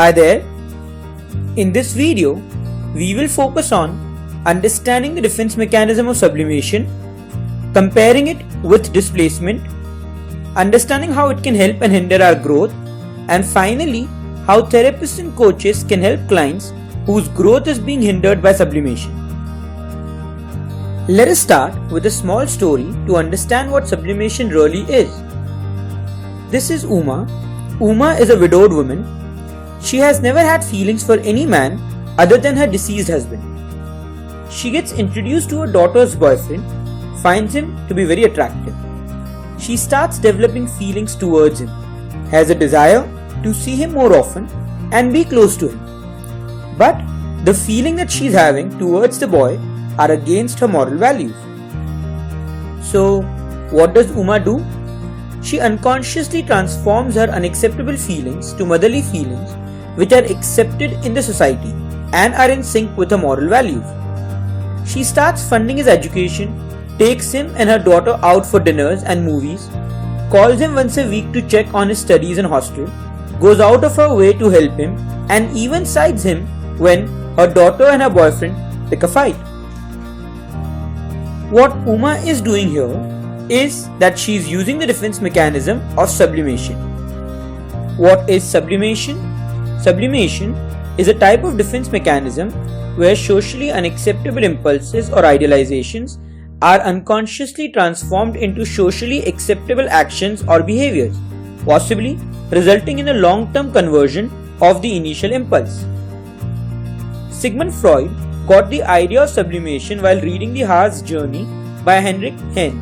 Hi there. In this video, we will focus on understanding the defense mechanism of sublimation, comparing it with displacement, understanding how it can help and hinder our growth, and finally, how therapists and coaches can help clients whose growth is being hindered by sublimation. Let us start with a small story to understand what sublimation really is. This is Uma. Uma is a widowed woman. She has never had feelings for any man other than her deceased husband. She gets introduced to her daughter's boyfriend, finds him to be very attractive. She starts developing feelings towards him, has a desire to see him more often and be close to him. But the feeling that she's having towards the boy are against her moral values. So, what does Uma do? She unconsciously transforms her unacceptable feelings to motherly feelings which are accepted in the society and are in sync with her moral values. She starts funding his education, takes him and her daughter out for dinners and movies, calls him once a week to check on his studies and hostel, goes out of her way to help him, and even sides him when her daughter and her boyfriend pick a fight. What Uma is doing here is that she is using the defense mechanism of sublimation. What is sublimation? Sublimation is a type of defense mechanism where socially unacceptable impulses or idealizations are unconsciously transformed into socially acceptable actions or behaviors, possibly resulting in a long-term conversion of the initial impulse. Sigmund Freud got the idea of sublimation while reading The Heart's Journey by Heinrich Heine.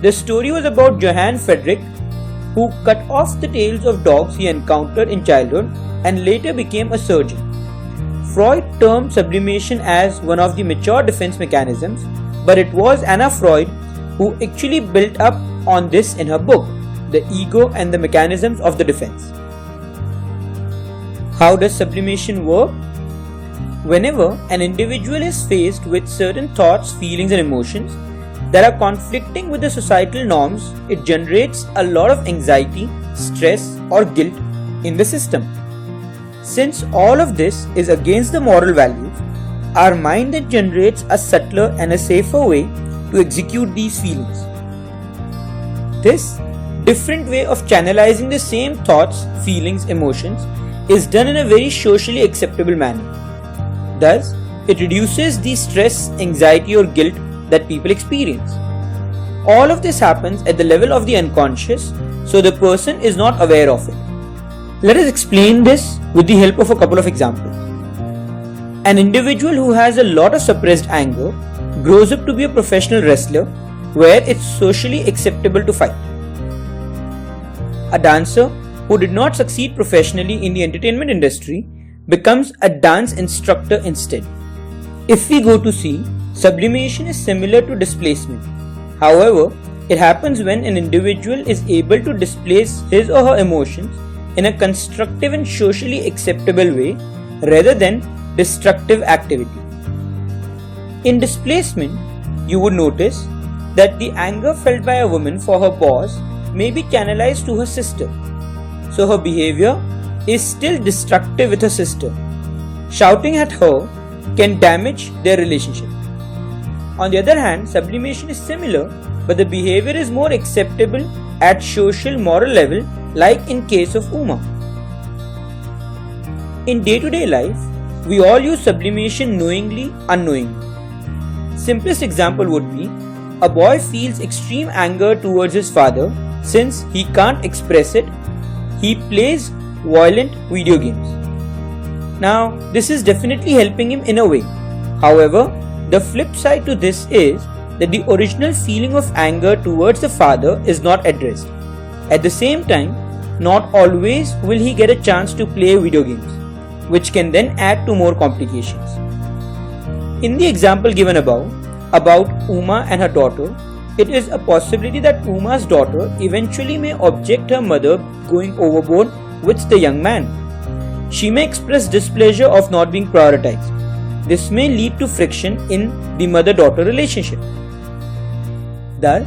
The story was about Johann Friedrich, who cut off the tails of dogs he encountered in childhood and later became a surgeon. Freud termed sublimation as one of the mature defense mechanisms, but it was Anna Freud who actually built up on this in her book, The Ego and the Mechanisms of the Defense. How does sublimation work? Whenever an individual is faced with certain thoughts, feelings and emotions that are conflicting with the societal norms, it generates a lot of anxiety, stress or guilt in the system. Since all of this is against the moral values, our mind then generates a subtler and a safer way to execute these feelings. This different way of channelizing the same thoughts, feelings, emotions is done in a very socially acceptable manner. Thus, it reduces the stress, anxiety or guilt that people experience. All of this happens at the level of the unconscious, so the person is not aware of it. Let us explain this with the help of a couple of examples. An individual who has a lot of suppressed anger grows up to be a professional wrestler where it's socially acceptable to fight. A dancer who did not succeed professionally in the entertainment industry becomes a dance instructor instead. If we go to see, sublimation is similar to displacement. However, it happens when an individual is able to displace his or her emotions in a constructive and socially acceptable way rather than destructive activity. In displacement, you would notice that the anger felt by a woman for her boss may be channelized to her sister. So her behavior is still destructive with her sister. Shouting at her can damage their relationship. On the other hand, sublimation is similar, but the behavior is more acceptable at social moral level, like in case of Uma. In day-to-day life, we all use sublimation knowingly, unknowingly. Simplest example would be, a boy feels extreme anger towards his father. Since he can't express it, he plays violent video games. Now, this is definitely helping him in a way. However, the flip side to this is that the original feeling of anger towards the father is not addressed. At the same time, not always will he get a chance to play video games, which can then add to more complications. In the example given above, about Uma and her daughter, it is a possibility that Uma's daughter eventually may object her mother going overboard with the young man. She may express displeasure of not being prioritized. This may lead to friction in the mother-daughter relationship. Thus,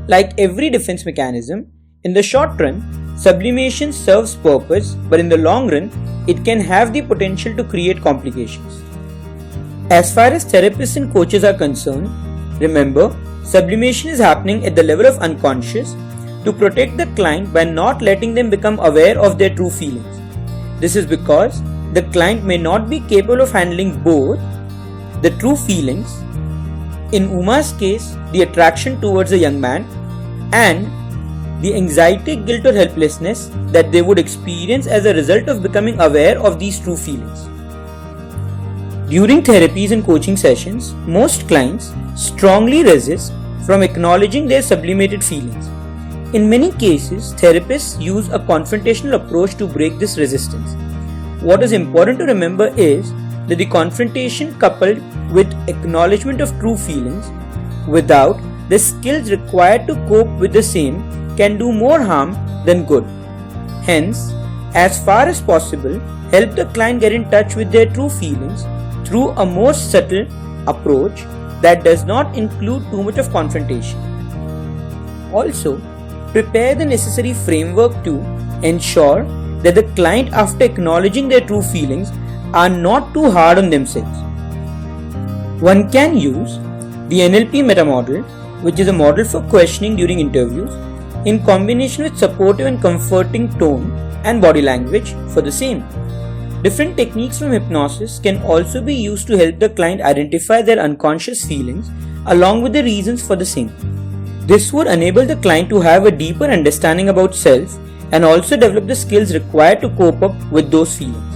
like every defense mechanism, in the short run, sublimation serves purpose, but in the long run, it can have the potential to create complications. As far as therapists and coaches are concerned, remember, sublimation is happening at the level of unconscious to protect the client by not letting them become aware of their true feelings. This is because the client may not be capable of handling both the true feelings, in Uma's case, the attraction towards a young man, and the anxiety, guilt or helplessness that they would experience as a result of becoming aware of these true feelings. During therapies and coaching sessions, most clients strongly resist from acknowledging their sublimated feelings. In many cases, therapists use a confrontational approach to break this resistance. What is important to remember is that the confrontation coupled with acknowledgement of true feelings without the skills required to cope with the same can do more harm than good. Hence, as far as possible, help the client get in touch with their true feelings through a more subtle approach that does not include too much of confrontation. Also, prepare the necessary framework to ensure that the client, after acknowledging their true feelings, are not too hard on themselves. One can use the NLP meta model, which is a model for questioning during interviews, in combination with supportive and comforting tone and body language for the same. Different techniques from hypnosis can also be used to help the client identify their unconscious feelings along with the reasons for the same. This would enable the client to have a deeper understanding about self and also develop the skills required to cope up with those feelings.